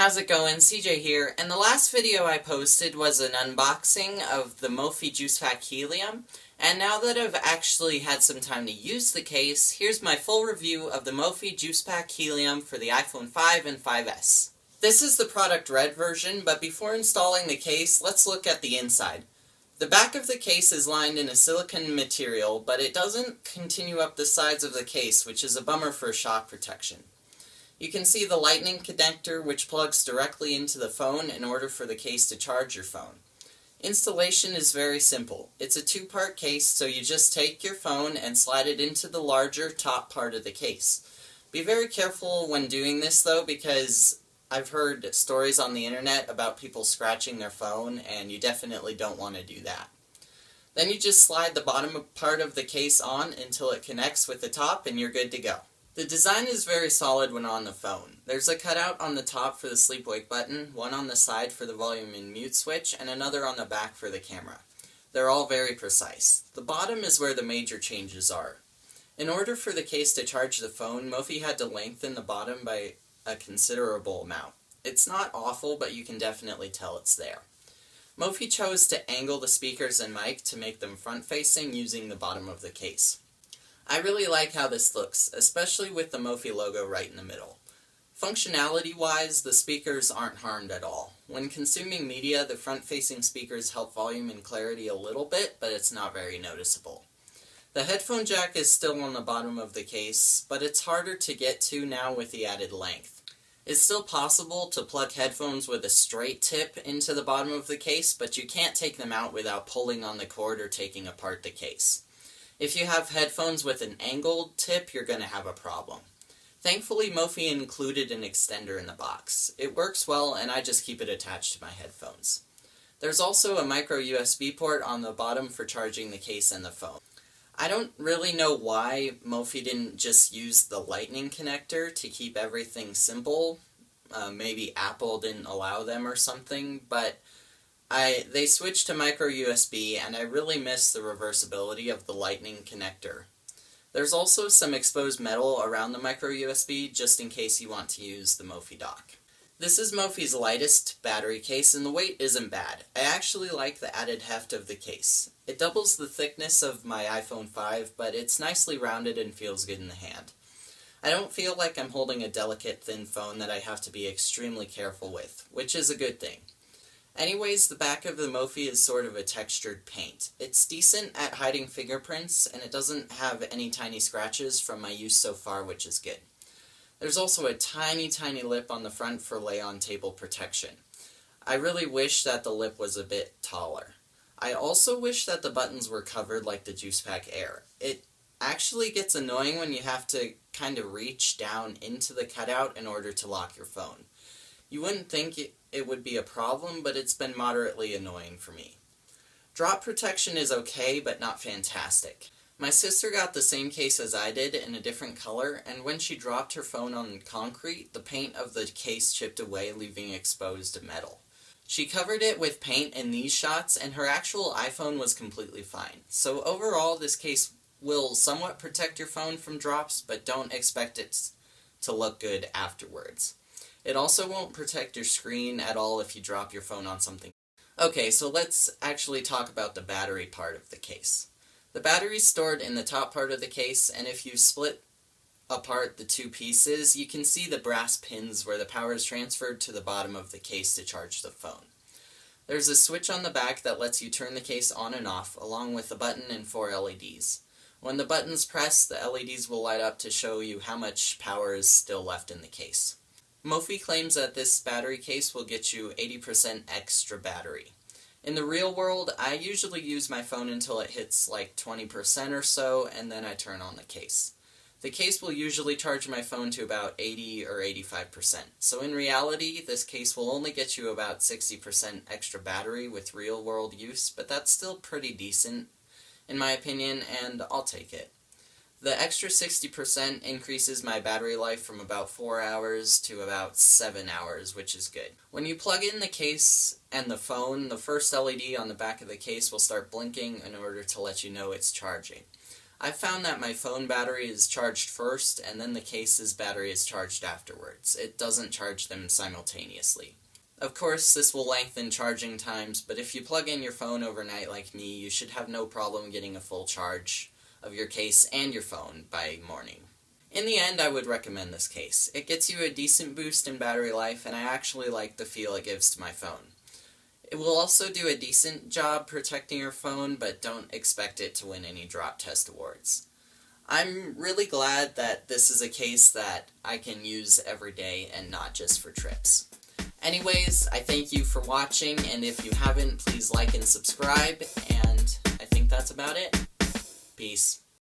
how's it going? CJ here, and the last video I posted was an unboxing of the Mophie Juice Pack Helium, and now that I've actually had some time to use the case, here's my full review of the Mophie Juice Pack Helium for the iPhone 5 and 5S. This is the product red version, but before installing the case, let's look at the inside. The back of the case is lined in a silicone material, but it doesn't continue up the sides of the case, which is a bummer for shock protection. You can see the lightning connector, which plugs directly into the phone in order for the case to charge your phone. Installation is very simple. It's a two-part case, so you just take your phone and slide it into the larger top part of the case. Be very careful when doing this though, because I've heard stories on the internet about people scratching their phone, and you definitely don't want to do that. Then you just slide the bottom part of the case on until it connects with the top and you're good to go. The design is very solid when on the phone. There's a cutout on the top for the sleep-wake button, one on the side for the volume and mute switch, and another on the back for the camera. They're all very precise. The bottom is where the major changes are. In order for the case to charge the phone, Mophie had to lengthen the bottom by a considerable amount. It's not awful, but you can definitely tell it's there. Mophie chose to angle the speakers and mic to make them front-facing using the bottom of the case. I really like how this looks, especially with the Mophie logo right in the middle. Functionality-wise, the speakers aren't harmed at all. When consuming media, the front-facing speakers help volume and clarity a little bit, but it's not very noticeable. The headphone jack is still on the bottom of the case, but it's harder to get to now with the added length. It's still possible to plug headphones with a straight tip into the bottom of the case, but you can't take them out without pulling on the cord or taking apart the case. If you have headphones with an angled tip, you're going to have a problem. Thankfully, Mophie included an extender in the box. It works well, and I just keep it attached to my headphones. There's also a micro USB port on the bottom for charging the case and the phone. I don't really know why Mophie didn't just use the lightning connector to keep everything simple. Maybe Apple didn't allow them or something, but they switched to micro USB, and I really miss the reversibility of the lightning connector. There's also some exposed metal around the micro USB, just in case you want to use the Mophie dock. This is Mophie's lightest battery case, and the weight isn't bad. I actually like the added heft of the case. It doubles the thickness of my iPhone 5, but it's nicely rounded and feels good in the hand. I don't feel like I'm holding a delicate, thin phone that I have to be extremely careful with, which is a good thing. Anyways, the back of the Mophie is sort of a textured paint. It's decent at hiding fingerprints, and it doesn't have any tiny scratches from my use so far, which is good. There's also a tiny lip on the front for lay-on table protection. I really wish that the lip was a bit taller. I also wish that the buttons were covered like the Juice Pack Air. It actually gets annoying when you have to kind of reach down into the cutout in order to lock your phone. You wouldn't think it would be a problem, but it's been moderately annoying for me. Drop protection is okay, but not fantastic. My sister got the same case as I did in a different color, and when she dropped her phone on concrete, the paint of the case chipped away, leaving exposed metal. She covered it with paint in these shots, and her actual iPhone was completely fine. So overall, this case will somewhat protect your phone from drops, but don't expect it to look good afterwards. It also won't protect your screen at all if you drop your phone on something. Okay, so let's actually talk about the battery part of the case. The battery is stored in the top part of the case, and if you split apart the two pieces, you can see the brass pins where the power is transferred to the bottom of the case to charge the phone. There's a switch on the back that lets you turn the case on and off, along with a button and 4 LEDs. When the button's pressed, the LEDs will light up to show you how much power is still left in the case. Mophie claims that this battery case will get you 80% extra battery. In the real world, I usually use my phone until it hits like 20% or so, and then I turn on the case. The case will usually charge my phone to about 80 or 85%. So in reality, this case will only get you about 60% extra battery with real world use, but that's still pretty decent, in my opinion, and I'll take it. The extra 60% increases my battery life from about 4 hours to about 7 hours, which is good. When you plug in the case and the phone, the first LED on the back of the case will start blinking in order to let you know it's charging. I've found that my phone battery is charged first, and then the case's battery is charged afterwards. It doesn't charge them simultaneously. Of course, this will lengthen charging times, but if you plug in your phone overnight like me, you should have no problem getting a full charge of your case and your phone by morning. In the end, I would recommend this case. It gets you a decent boost in battery life, and I actually like the feel it gives to my phone. It will also do a decent job protecting your phone, but don't expect it to win any drop test awards. I'm really glad that this is a case that I can use every day and not just for trips. Anyways, I thank you for watching, and if you haven't, please like and subscribe, and I think that's about it. Peace.